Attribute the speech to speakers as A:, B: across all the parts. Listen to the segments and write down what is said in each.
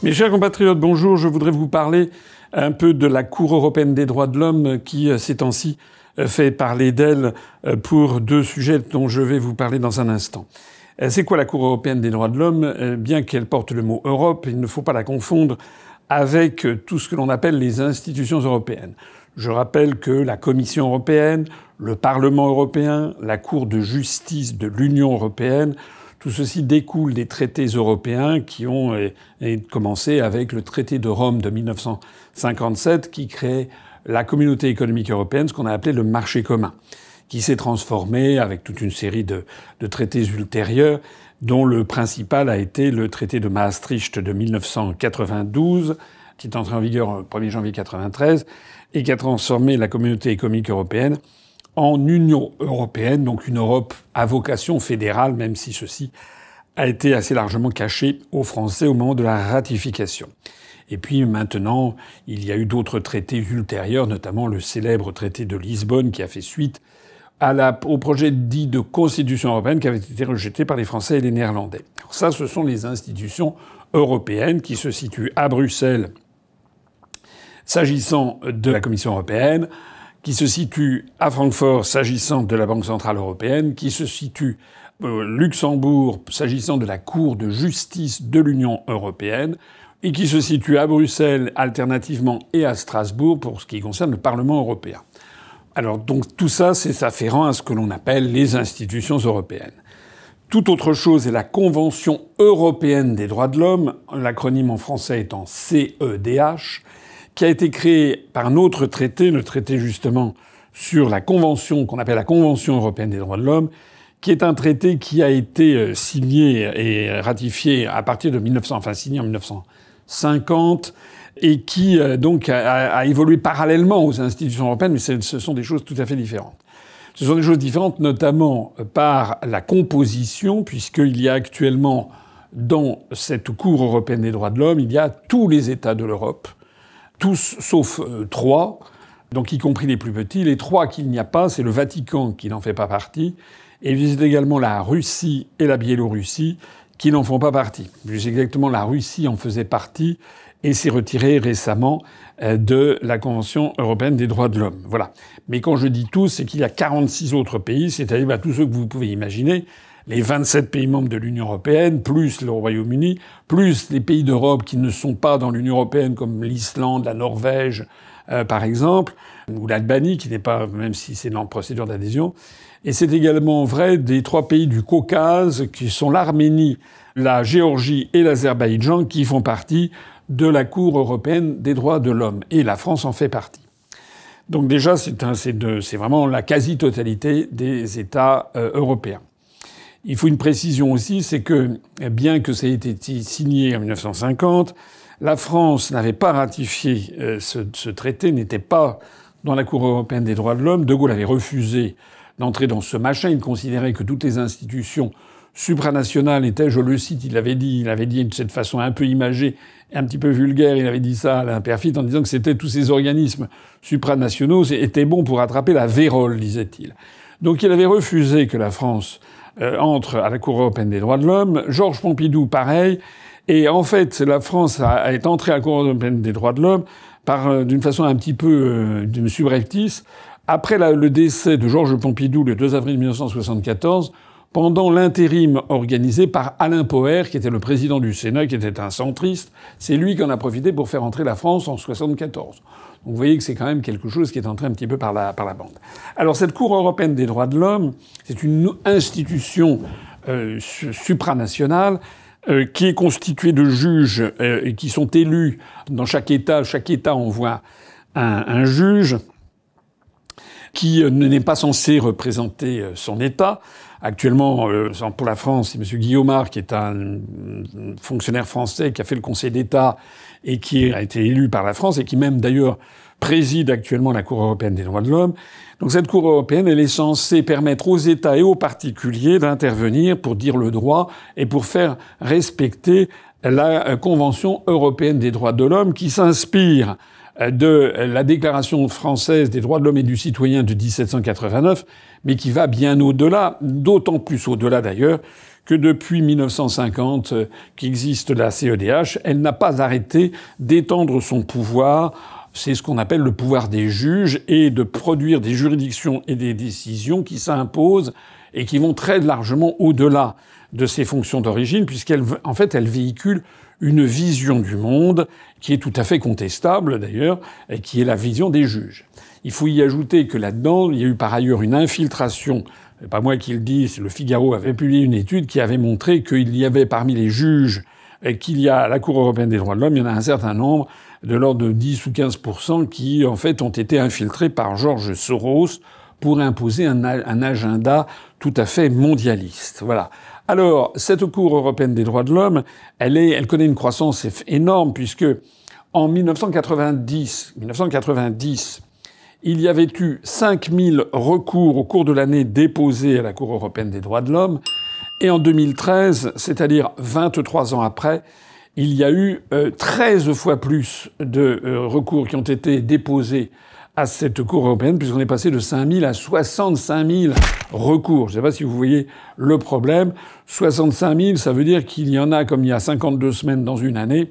A: Mes chers compatriotes, bonjour. Je voudrais vous parler un peu de la Cour européenne des droits de l'homme qui, ces temps-ci, fait parler d'elle pour deux sujets dont je vais vous parler dans un instant. C'est quoi la Cour européenne des droits de l'homme? Bien qu'elle porte le mot Europe, il ne faut pas la confondre avec tout ce que l'on appelle les institutions européennes. Je rappelle que la Commission européenne, le Parlement européen, la Cour de justice de l'Union européenne, tout ceci découle des traités européens qui ont commencé avec le traité de Rome de 1957 qui crée la communauté économique européenne, ce qu'on a appelé le marché commun, qui s'est transformé avec toute une série de traités ultérieurs, dont le principal a été le traité de Maastricht de 1992, qui est entré en vigueur le 1er janvier 1993, et qui a transformé la communauté économique européenne en Union européenne, donc une Europe à vocation fédérale, même si ceci a été assez largement caché aux Français au moment de la ratification. Et puis maintenant, il y a eu d'autres traités ultérieurs, notamment le célèbre traité de Lisbonne qui a fait suite au projet dit de constitution européenne qui avait été rejeté par les Français et les Néerlandais. Alors ça, ce sont les institutions européennes qui se situent à Bruxelles, s'agissant de la Commission européenne, qui se situe à Francfort s'agissant de la Banque centrale européenne, qui se situe au Luxembourg s'agissant de la Cour de justice de l'Union européenne, et qui se situe à Bruxelles alternativement et à Strasbourg pour ce qui concerne le Parlement européen. Alors donc tout ça, c'est afférent à ce que l'on appelle les institutions européennes. Toute autre chose est la Convention européenne des droits de l'homme, l'acronyme en français étant CEDH, qui a été créé par un autre traité, le traité justement sur la convention qu'on appelle la Convention européenne des droits de l'homme, qui est un traité qui a été signé et ratifié à partir de signé en 1950 et qui donc a évolué parallèlement aux institutions européennes, mais ce sont des choses tout à fait différentes. Ce sont des choses différentes notamment par la composition, puisqu'il y a actuellement dans cette Cour européenne des droits de l'homme, il y a tous les États de l'Europe, tous sauf trois, donc y compris les plus petits. Les trois qu'il n'y a pas, c'est le Vatican qui n'en fait pas partie, et c'est également la Russie et la Biélorussie qui n'en font pas partie. Plus exactement, la Russie en faisait partie et s'est retirée récemment de la Convention européenne des droits de l'homme. Voilà. Mais quand je dis tous, c'est qu'il y a 46 autres pays, c'est-à-dire tous ceux que vous pouvez imaginer, les 27 pays membres de l'Union européenne, plus le Royaume-Uni, plus les pays d'Europe qui ne sont pas dans l'Union européenne, comme l'Islande, la Norvège, par exemple, ou l'Albanie, qui n'est pas, même si c'est en procédure d'adhésion. Et c'est également vrai des trois pays du Caucase, qui sont l'Arménie, la Géorgie et l'Azerbaïdjan, qui font partie de la Cour européenne des droits de l'homme. Et la France en fait partie. Donc déjà, c'est vraiment la quasi-totalité des États européens. Il faut une précision aussi, c'est que, bien que ça ait été signé en 1950, la France n'avait pas ratifié ce traité, n'était pas dans la Cour européenne des droits de l'homme. De Gaulle avait refusé d'entrer dans ce machin. Il considérait que toutes les institutions supranationales étaient, je le cite, il l'avait dit de cette façon un peu imagée et un petit peu vulgaire, il avait dit ça à Alain Peyrefitte en disant que c'était tous ces organismes supranationaux étaient bons pour attraper la vérole, disait-il. Donc il avait refusé que la France entre à la Cour européenne des droits de l'homme. Georges Pompidou, pareil. Et en fait, la France est entrée à la Cour européenne des droits de l'homme d'une façon un petit peu subreptice, après le décès de Georges Pompidou le 2 avril 1974, pendant l'intérim organisé par Alain Poher, qui était le président du Sénat, qui était un centriste. C'est lui qui en a profité pour faire entrer la France en 1974. Donc vous voyez que c'est quand même quelque chose qui est entré un petit peu par la bande. Alors cette Cour européenne des droits de l'homme, c'est une institution supranationale qui est constituée de juges qui sont élus dans chaque État. Chaque État envoie un juge qui n'est pas censé représenter son État. Actuellement, pour la France, c'est M. Guillaumard, qui est un fonctionnaire français qui a fait le Conseil d'État et qui a été élu par la France et qui même d'ailleurs préside actuellement la Cour européenne des droits de l'homme. Donc cette Cour européenne, elle est censée permettre aux États et aux particuliers d'intervenir pour dire le droit et pour faire respecter la Convention européenne des droits de l'homme qui s'inspire de la Déclaration française des droits de l'homme et du citoyen de 1789, mais qui va bien au-delà, d'autant plus au-delà d'ailleurs que depuis 1950 qu'existe la CEDH, elle n'a pas arrêté d'étendre son pouvoir. C'est ce qu'on appelle le pouvoir des juges et de produire des juridictions et des décisions qui s'imposent et qui vont très largement au-delà de ses fonctions d'origine, puisqu'elle, en fait, elle véhicule une vision du monde qui est tout à fait contestable d'ailleurs, et qui est la vision des juges. Il faut y ajouter que là-dedans, il y a eu par ailleurs une infiltration. C'est pas moi qui le dis, le Figaro avait publié une étude qui avait montré qu'il y avait parmi les juges qu'il y a à la Cour européenne des droits de l'homme, il y en a un certain nombre, de l'ordre de 10 ou 15%, qui en fait ont été infiltrés par George Soros pour imposer un agenda tout à fait mondialiste. Voilà. Alors, cette Cour européenne des droits de l'homme, elle connaît une croissance énorme puisque en 1990, il y avait eu 5000 recours au cours de l'année déposés à la Cour européenne des droits de l'homme. Et en 2013, c'est-à-dire 23 ans après, il y a eu 13 fois plus de recours qui ont été déposés à cette Cour européenne, puisqu'on est passé de 5 000 à 65 000 recours. Je ne sais pas si vous voyez le problème. 65 000, ça veut dire qu'il y en a, comme il y a 52 semaines dans une année,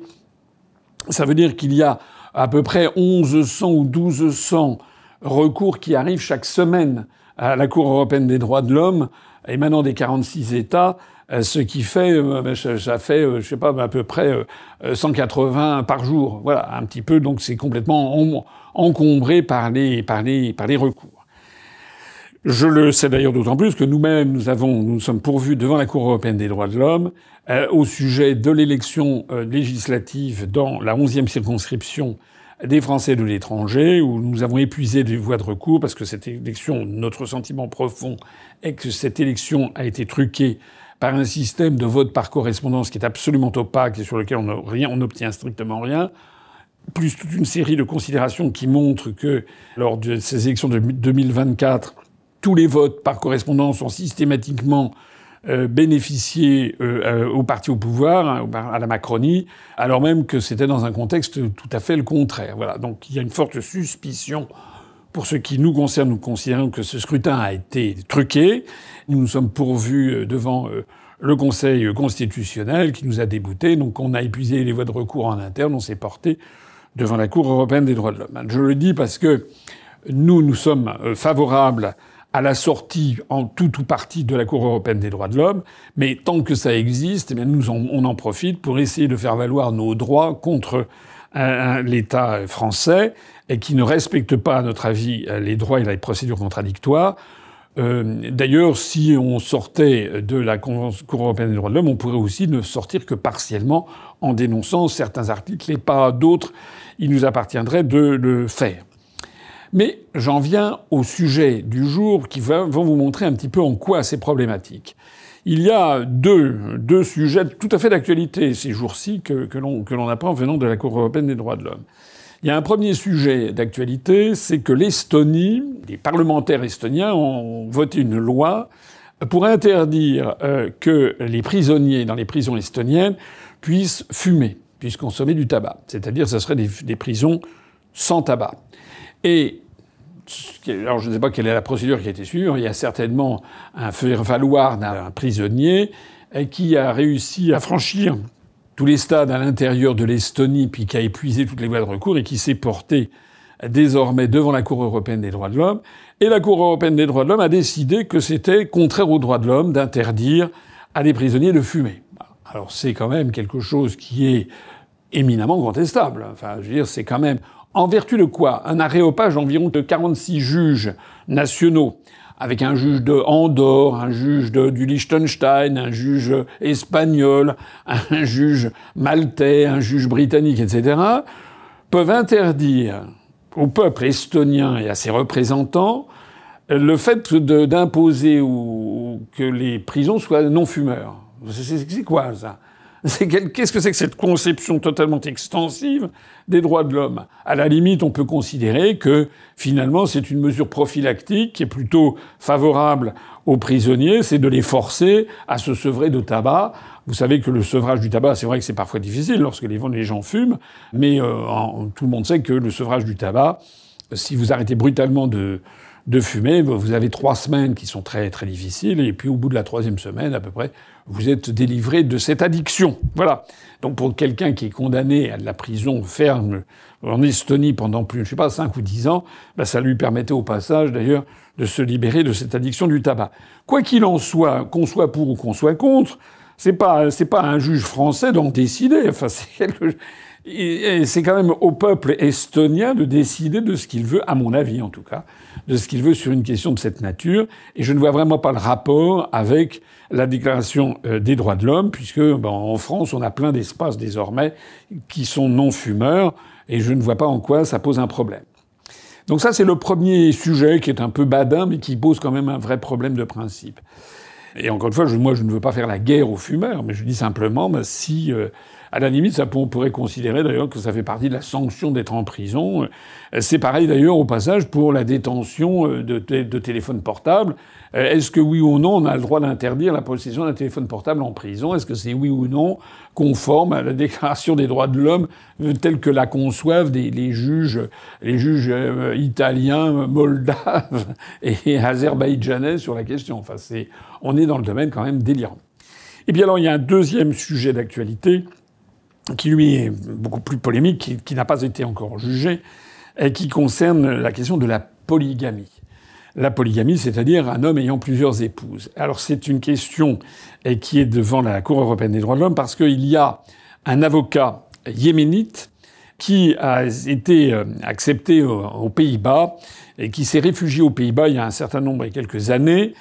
A: ça veut dire qu'il y a à peu près 1100 ou 1200 recours qui arrivent chaque semaine à la Cour européenne des droits de l'homme, émanant des 46 États, ce qui fait, ça fait, je sais pas, à peu près 180 par jour. Voilà, un petit peu. Donc c'est complètement encombré par les recours. Je le sais d'ailleurs d'autant plus que nous-mêmes, nous sommes pourvus devant la Cour européenne des droits de l'homme au sujet de l'élection législative dans la 11e circonscription des Français de l'étranger, où nous avons épuisé des voies de recours parce que cette élection, notre sentiment profond est que cette élection a été truquée par un système de vote par correspondance qui est absolument opaque et sur lequel on n'obtient strictement rien, plus toute une série de considérations qui montrent que lors de ces élections de 2024, tous les votes par correspondance ont systématiquement bénéficié au parti au pouvoir, à la Macronie, alors même que c'était dans un contexte tout à fait le contraire. Voilà. Donc il y a une forte suspicion. Pour ce qui nous concerne, nous considérons que ce scrutin a été truqué. Nous nous sommes pourvus devant le Conseil constitutionnel qui nous a déboutés. Donc on a épuisé les voies de recours en interne, on s'est porté devant la Cour européenne des droits de l'homme. Je le dis parce que nous sommes favorables à la sortie en tout ou partie de la Cour européenne des droits de l'homme, mais tant que ça existe, eh bien on en profite pour essayer de faire valoir nos droits contre l'État français et qui ne respecte pas, à notre avis, les droits et les procédures contradictoires. D'ailleurs, si on sortait de la Cour européenne des droits de l'homme, on pourrait aussi ne sortir que partiellement en dénonçant certains articles et pas d'autres. Il nous appartiendrait de le faire. Mais j'en viens au sujet du jour qui vont vous montrer un petit peu en quoi c'est problématique. Il y a deux sujets tout à fait d'actualité ces jours-ci que l'on apprend venant de la Cour européenne des droits de l'homme. Il y a un premier sujet d'actualité, c'est que l'Estonie, les parlementaires estoniens ont voté une loi pour interdire que les prisonniers dans les prisons estoniennes puissent fumer, puissent consommer du tabac. C'est-à-dire, ce serait des prisons sans tabac. Et alors, je ne sais pas quelle est la procédure qui a été suivie. Il y a certainement un faire-valoir d'un prisonnier qui a réussi à franchir tous les stades à l'intérieur de l'Estonie, puis qui a épuisé toutes les voies de recours et qui s'est porté désormais devant la Cour européenne des droits de l'homme. Et la Cour européenne des droits de l'homme a décidé que c'était contraire aux droits de l'homme d'interdire à des prisonniers de fumer. Alors, c'est quand même quelque chose qui est éminemment contestable. Enfin, je veux dire, c'est quand même... En vertu de quoi? Un aréopage d'environ de 46 juges nationaux, avec un juge de Andorre, un juge du Liechtenstein, un juge espagnol, un juge maltais, un juge britannique, etc., peuvent interdire au peuple estonien et à ses représentants le fait d'imposer que les prisons soient non-fumeurs. C'est quoi ça? Qu'est-ce que c'est que cette conception totalement extensive des droits de l'homme? À la limite, on peut considérer que, finalement, c'est une mesure prophylactique qui est plutôt favorable aux prisonniers, c'est de les forcer à se sevrer de tabac. Vous savez que le sevrage du tabac, c'est vrai que c'est parfois difficile lorsque les gens fument, mais tout le monde sait que le sevrage du tabac, si vous arrêtez brutalement de de fumer, vous avez 3 semaines qui sont très très difficiles, et puis au bout de la 3e semaine à peu près, vous êtes délivré de cette addiction. Voilà. Donc pour quelqu'un qui est condamné à de la prison ferme en Estonie pendant plus, je sais pas, 5 ou 10 ans, ça lui permettait au passage d'ailleurs de se libérer de cette addiction du tabac. Quoi qu'il en soit, qu'on soit pour ou qu'on soit contre, c'est pas un juge français d'en décider. Enfin, c'est quand même au peuple estonien de décider de ce qu'il veut, à mon avis en tout cas, de ce qu'il veut sur une question de cette nature. Et je ne vois vraiment pas le rapport avec la Déclaration des droits de l'homme, puisque en France, on a plein d'espaces désormais qui sont non-fumeurs, et je ne vois pas en quoi ça pose un problème. Donc ça, c'est le premier sujet qui est un peu badin, mais qui pose quand même un vrai problème de principe. Et encore une fois, moi, je ne veux pas faire la guerre aux fumeurs, mais je dis simplement, si, à la limite, on pourrait considérer d'ailleurs que ça fait partie de la sanction d'être en prison. C'est pareil d'ailleurs au passage pour la détention de téléphones portables. Est-ce que oui ou non, on a le droit d'interdire la possession d'un téléphone portable en prison? Est-ce que c'est oui ou non conforme à la Déclaration des droits de l'homme telle que la conçoivent les juges italiens, moldaves et azerbaïdjanais sur la question? Enfin, on est dans le domaine quand même délirant. Et puis alors, il y a un deuxième sujet d'actualité qui, lui, est beaucoup plus polémique, qui n'a pas été encore jugé, et qui concerne la question de la polygamie. La polygamie, c'est-à-dire un homme ayant plusieurs épouses. Alors c'est une question qui est devant la Cour européenne des droits de l'homme parce qu'il y a un avocat yéménite qui a été accepté aux Pays-Bas et qui s'est réfugié aux Pays-Bas il y a un certain nombre et quelques années.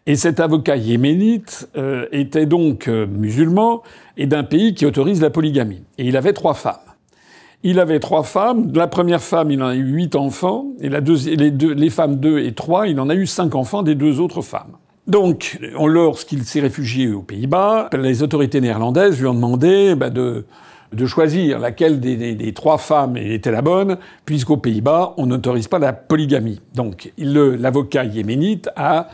A: Et cet avocat yéménite était donc musulman et d'un pays qui autorise la polygamie. Et il avait 3 femmes. Il avait 3 femmes. La première femme, il en a eu 8 enfants. Et les femmes 2 et 3, il en a eu 5 enfants des 2 autres femmes. Donc, lorsqu'il s'est réfugié aux Pays-Bas, les autorités néerlandaises lui ont demandé de choisir laquelle des 3 femmes était la bonne, puisqu'aux Pays-Bas, on n'autorise pas la polygamie. Donc, l'avocat yéménite a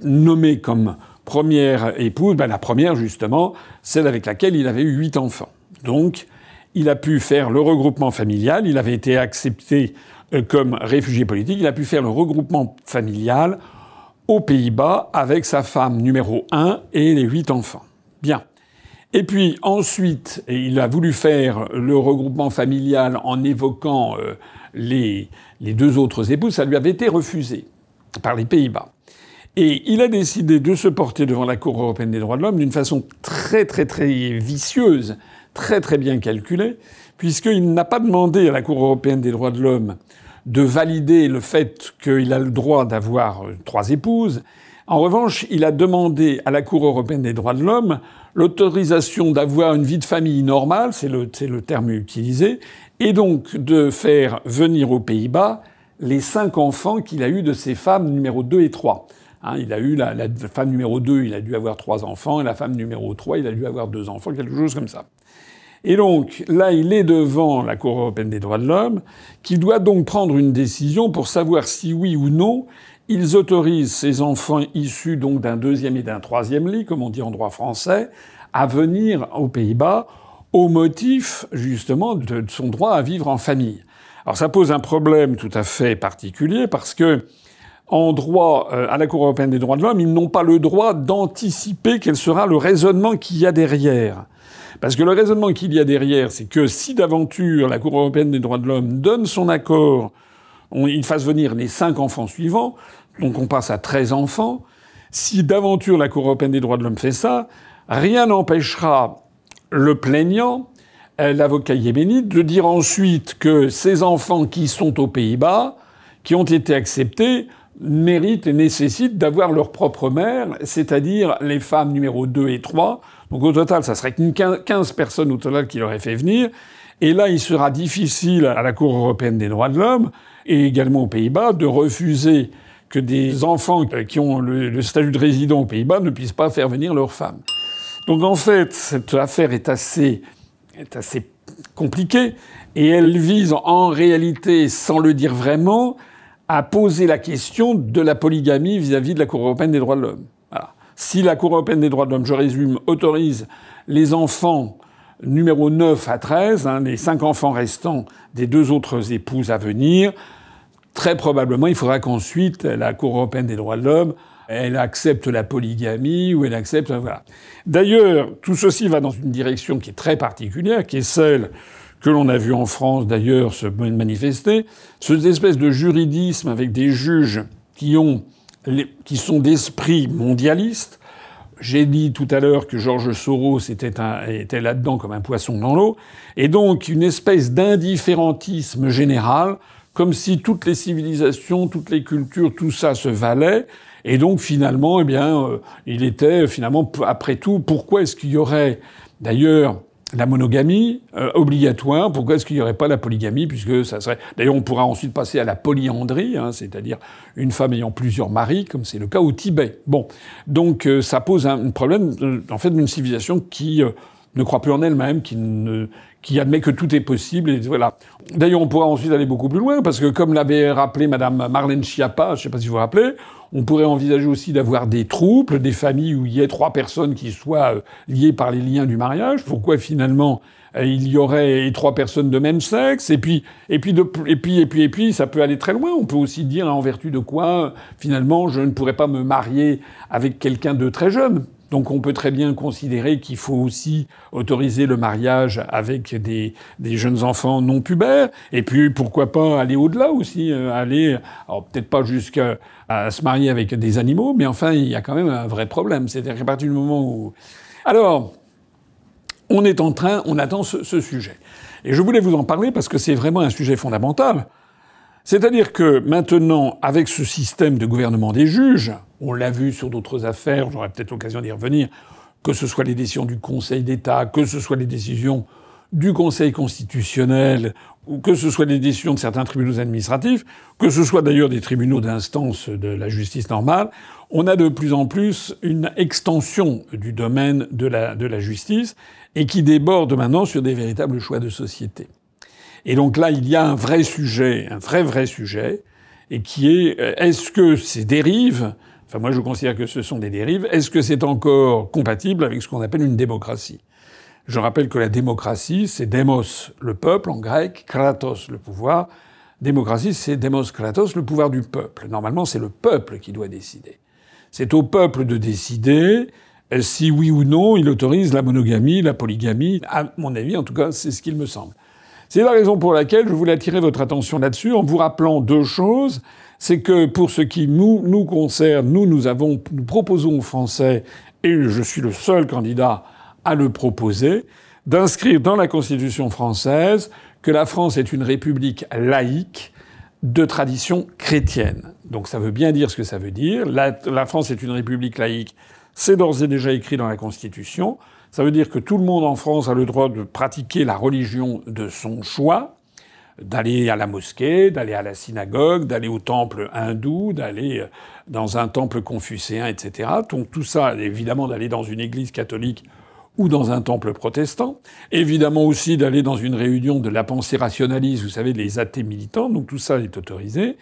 A: nommé comme première épouse, la première justement, celle avec laquelle il avait eu 8 enfants. Donc, il a pu faire le regroupement familial, il avait été accepté comme réfugié politique, il a pu faire le regroupement familial aux Pays-Bas avec sa femme numéro 1 et les 8 enfants. Bien. Et puis ensuite, il a voulu faire le regroupement familial en évoquant les 2 autres épouses, ça lui avait été refusé par les Pays-Bas. Et il a décidé de se porter devant la Cour européenne des droits de l'homme d'une façon très très très vicieuse, très très bien calculée, puisqu'il n'a pas demandé à la Cour européenne des droits de l'homme de valider le fait qu'il a le droit d'avoir 3 épouses. En revanche, il a demandé à la Cour européenne des droits de l'homme l'autorisation d'avoir une vie de famille normale, c'est le terme utilisé, et donc de faire venir aux Pays-Bas les 5 enfants qu'il a eus de ses femmes numéro 2 et 3. Il a eu la femme numéro 2, il a dû avoir 3 enfants, et la femme numéro 3, il a dû avoir 2 enfants, quelque chose comme ça. Et donc, là, il est devant la Cour européenne des droits de l'homme, qui doit donc prendre une décision pour savoir si oui ou non, ils autorisent ces enfants issus donc d'un 2e et d'un 3e lit, comme on dit en droit français, à venir aux Pays-Bas au motif, justement, de son droit à vivre en famille. Alors ça pose un problème tout à fait particulier parce que, en droit, à la Cour européenne des droits de l'homme, ils n'ont pas le droit d'anticiper quel sera le raisonnement qu'il y a derrière. Parce que le raisonnement qu'il y a derrière, c'est que si d'aventure la Cour européenne des droits de l'homme donne son accord, il fasse venir les 5 enfants suivants, donc on passe à 13 enfants, si d'aventure la Cour européenne des droits de l'homme fait ça, rien n'empêchera le plaignant, l'avocat yéménite, de dire ensuite que ces enfants qui sont aux Pays-Bas, qui ont été acceptés, méritent et nécessitent d'avoir leur propre mère, c'est-à-dire les femmes numéro 2 et 3. Donc au total, ça serait 15 personnes au total qui l'auraient fait venir. Et là, il sera difficile à la Cour européenne des droits de l'homme, et également aux Pays-Bas, de refuser que des enfants qui ont le statut de résident aux Pays-Bas ne puissent pas faire venir leurs femmes. Donc en fait, cette affaire est assez compliquée, et elle vise en réalité, sans le dire vraiment, à poser la question de la polygamie vis-à-vis de la Cour européenne des droits de l'homme. Voilà. Si la Cour européenne des droits de l'homme, je résume, autorise les enfants numéro 9 à 13, les 5 enfants restants des 2 autres épouses à venir, très probablement, il faudra qu'ensuite la Cour européenne des droits de l'homme, elle accepte la polygamie ou elle accepte... Voilà. D'ailleurs, tout ceci va dans une direction qui est très particulière, qui est celle que l'on a vu en France d'ailleurs se manifester, cette espèce de juridisme avec des juges qui sont d'esprit mondialiste. J'ai dit tout à l'heure que George Soros était là-dedans comme un poisson dans l'eau, et donc une espèce d'indifférentisme général, comme si toutes les civilisations, toutes les cultures, tout ça se valait. Et donc finalement, il était finalement, après tout, pourquoi est-ce qu'il y aurait d'ailleurs la monogamie obligatoire? Pourquoi est-ce qu'il n'y aurait pas la polygamie, puisque ça serait... D'ailleurs, on pourra ensuite passer à la polyandrie, c'est-à-dire une femme ayant plusieurs maris, comme c'est le cas au Tibet. Bon, donc ça pose un problème, en fait, d'une civilisation qui ne croit plus en elle-même, qui admet que tout est possible. Et voilà. D'ailleurs, on pourra ensuite aller beaucoup plus loin, parce que comme l'avait rappelé Madame Marlène Schiappa, je ne sais pas si vous vous rappelez, on pourrait envisager aussi d'avoir des troupes, des familles où il y ait 3 personnes qui soient liées par les liens du mariage. Pourquoi finalement il y aurait 3 personnes de même sexe? Et puis, ça peut aller très loin. On peut aussi dire en vertu de quoi finalement je ne pourrais pas me marier avec quelqu'un de très jeune. Donc on peut très bien considérer qu'il faut aussi autoriser le mariage avec des jeunes enfants non pubères. Et puis pourquoi pas aller au-delà aussi, alors peut-être pas jusqu'à se marier avec des animaux, mais enfin il y a quand même un vrai problème. C'est-à-dire qu'à partir du moment où... Alors, on attend ce sujet. Et je voulais vous en parler parce que c'est vraiment un sujet fondamental. C'est-à-dire que maintenant, avec ce système de gouvernement des juges, on l'a vu sur d'autres affaires, j'aurai peut-être l'occasion d'y revenir, que ce soit les décisions du Conseil d'État, que ce soit les décisions du Conseil constitutionnel, ou que ce soit les décisions de certains tribunaux administratifs, que ce soit d'ailleurs des tribunaux d'instance de la justice normale, on a de plus en plus une extension du domaine de la justice et qui déborde maintenant sur des véritables choix de société. Et donc là, il y a un vrai sujet, un vrai sujet, et qui est que ces dérives, enfin moi je considère que ce sont des dérives, est-ce que c'est encore compatible avec ce qu'on appelle une démocratie? Je rappelle que la démocratie, c'est démos, le peuple en grec, kratos, le pouvoir. Démocratie, c'est démos kratos, le pouvoir du peuple. Normalement, c'est le peuple qui doit décider. C'est au peuple de décider si oui ou non il autorise la monogamie, la polygamie. À mon avis, en tout cas, c'est ce qu'il me semble. C'est la raison pour laquelle je voulais attirer votre attention là-dessus en vous rappelant 2 choses. C'est que pour ce qui nous concerne, nous proposons aux Français, et je suis le seul candidat à le proposer, d'inscrire dans la Constitution française que la France est une république laïque de tradition chrétienne. Donc ça veut bien dire ce que ça veut dire. La France est une république laïque. C'est d'ores et déjà écrit dans la Constitution. Ça veut dire que tout le monde en France a le droit de pratiquer la religion de son choix, d'aller à la mosquée, d'aller à la synagogue, d'aller au temple hindou, d'aller dans un temple confucéen, etc. Donc tout ça, évidemment, d'aller dans une église catholique ou dans un temple protestant. Évidemment aussi d'aller dans une réunion de la pensée rationaliste, vous savez, les athées militants. Donc tout ça est autorisé.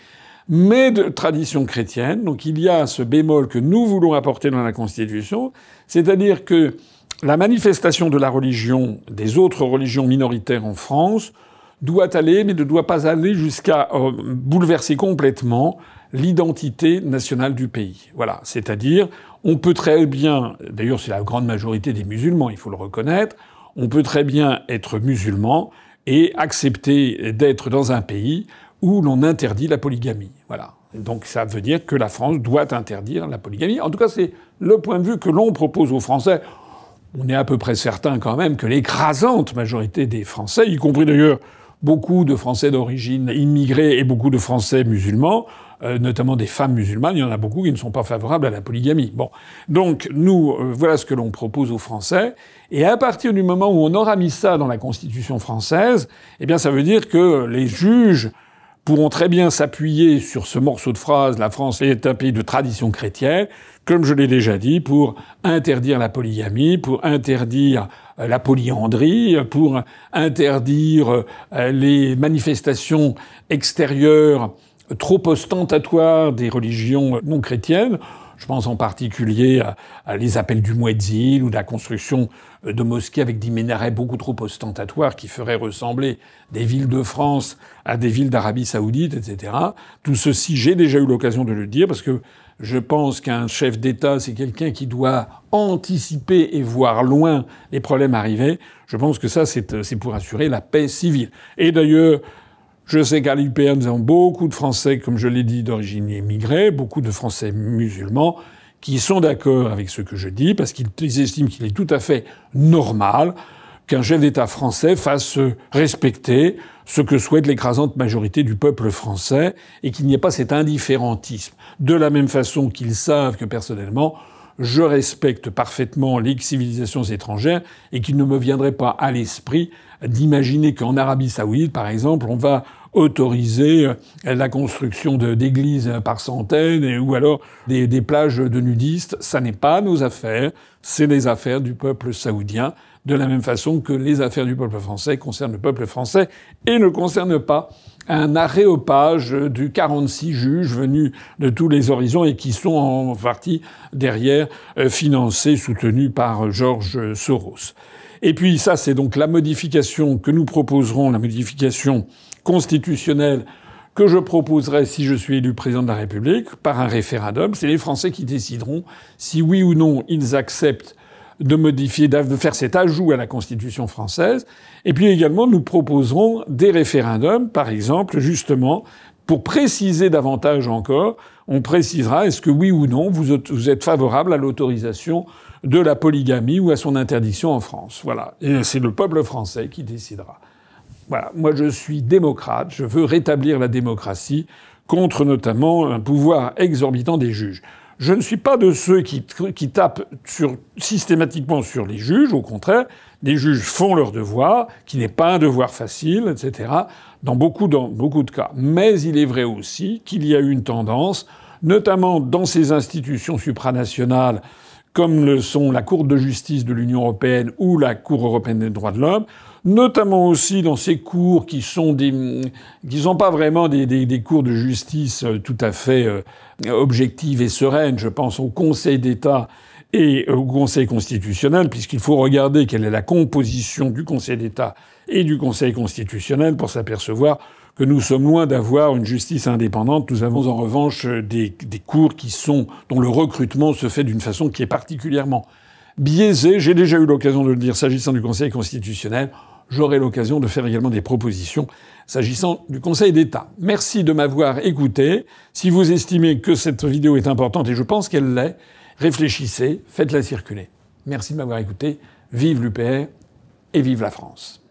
A: Mais de tradition chrétienne. Donc il y a ce bémol que nous voulons apporter dans la Constitution. C'est-à-dire que la manifestation de la religion, des autres religions minoritaires en France, doit aller, mais ne doit pas aller jusqu'à bouleverser complètement l'identité nationale du pays. Voilà. C'est-à-dire, on peut très bien, d'ailleurs c'est la grande majorité des musulmans, il faut le reconnaître, on peut très bien être musulman et accepter d'être dans un pays où l'on interdit la polygamie. Voilà. Donc ça veut dire que la France doit interdire la polygamie. En tout cas, c'est le point de vue que l'on propose aux Français. On est à peu près certain quand même que l'écrasante majorité des Français, y compris d'ailleurs beaucoup de Français d'origine immigrée et beaucoup de Français musulmans, notamment des femmes musulmanes, il y en a beaucoup qui ne sont pas favorables à la polygamie. Bon, donc nous, voilà ce que l'on propose aux Français. Et à partir du moment où on aura mis ça dans la Constitution française, eh bien ça veut dire que les juges pourront très bien s'appuyer sur ce morceau de phrase « La France est un pays de tradition chrétienne », comme je l'ai déjà dit, pour interdire la polygamie, pour interdire la polyandrie, pour interdire les manifestations extérieures trop ostentatoires des religions non chrétiennes. Je pense en particulier à les appels du Mouezzin ou la construction de mosquées avec des minarets beaucoup trop ostentatoires qui feraient ressembler des villes de France à des villes d'Arabie Saoudite, etc. Tout ceci, j'ai déjà eu l'occasion de le dire parce que je pense qu'un chef d'État, c'est quelqu'un qui doit anticiper et voir loin les problèmes arriver. Je pense que ça, c'est pour assurer la paix civile. Et d'ailleurs, je sais qu'à l'UPR, nous avons beaucoup de Français, comme je l'ai dit, d'origine immigrée, beaucoup de Français musulmans, qui sont d'accord avec ce que je dis, parce qu'ils estiment qu'il est tout à fait normal qu'un chef d'État français fasse respecter ce que souhaite l'écrasante majorité du peuple français et qu'il n'y ait pas cet indifférentisme. De la même façon qu'ils savent que, personnellement, je respecte parfaitement les civilisations étrangères et qu'il ne me viendrait pas à l'esprit d'imaginer qu'en Arabie Saoudite, par exemple, on va autoriser la construction d'églises par centaines ou alors des plages de nudistes. Ça n'est pas nos affaires, c'est les affaires du peuple saoudien, de la même façon que les affaires du peuple français concernent le peuple français et ne concernent pas un aréopage de 46 juges venus de tous les horizons et qui sont en partie derrière financés, soutenus par George Soros. Et puis ça, c'est donc la modification que nous proposerons, la modification constitutionnelle que je proposerai si je suis élu président de la République par un référendum. C'est les Français qui décideront si oui ou non ils acceptent de modifier, de faire cet ajout à la Constitution française. Et puis également, nous proposerons des référendums, par exemple, justement, pour préciser davantage encore, on précisera est-ce que oui ou non vous êtes favorable à l'autorisation de la polygamie ou à son interdiction en France. Voilà. Et c'est le peuple français qui décidera. Voilà. Moi, je suis démocrate. Je veux rétablir la démocratie contre notamment un pouvoir exorbitant des juges. Je ne suis pas de ceux qui tapent systématiquement sur les juges. Au contraire, les juges font leur devoir, qui n'est pas un devoir facile, etc., dans beaucoup de cas. Mais il est vrai aussi qu'il y a eu une tendance, notamment dans ces institutions supranationales, comme le sont la Cour de justice de l'Union européenne ou la Cour européenne des droits de l'homme, notamment aussi dans ces cours qui sont pas vraiment des cours de justice tout à fait objectives et sereines. Je pense au Conseil d'État et au Conseil constitutionnel, puisqu'il faut regarder quelle est la composition du Conseil d'État et du Conseil constitutionnel pour s'apercevoir que nous sommes loin d'avoir une justice indépendante. Nous avons en revanche des cours dont le recrutement se fait d'une façon qui est particulièrement biaisée. J'ai déjà eu l'occasion de le dire s'agissant du Conseil constitutionnel. J'aurai l'occasion de faire également des propositions s'agissant du Conseil d'État. Merci de m'avoir écouté. Si vous estimez que cette vidéo est importante, et je pense qu'elle l'est, réfléchissez, faites-la circuler. Merci de m'avoir écouté. Vive l'UPR et vive la France.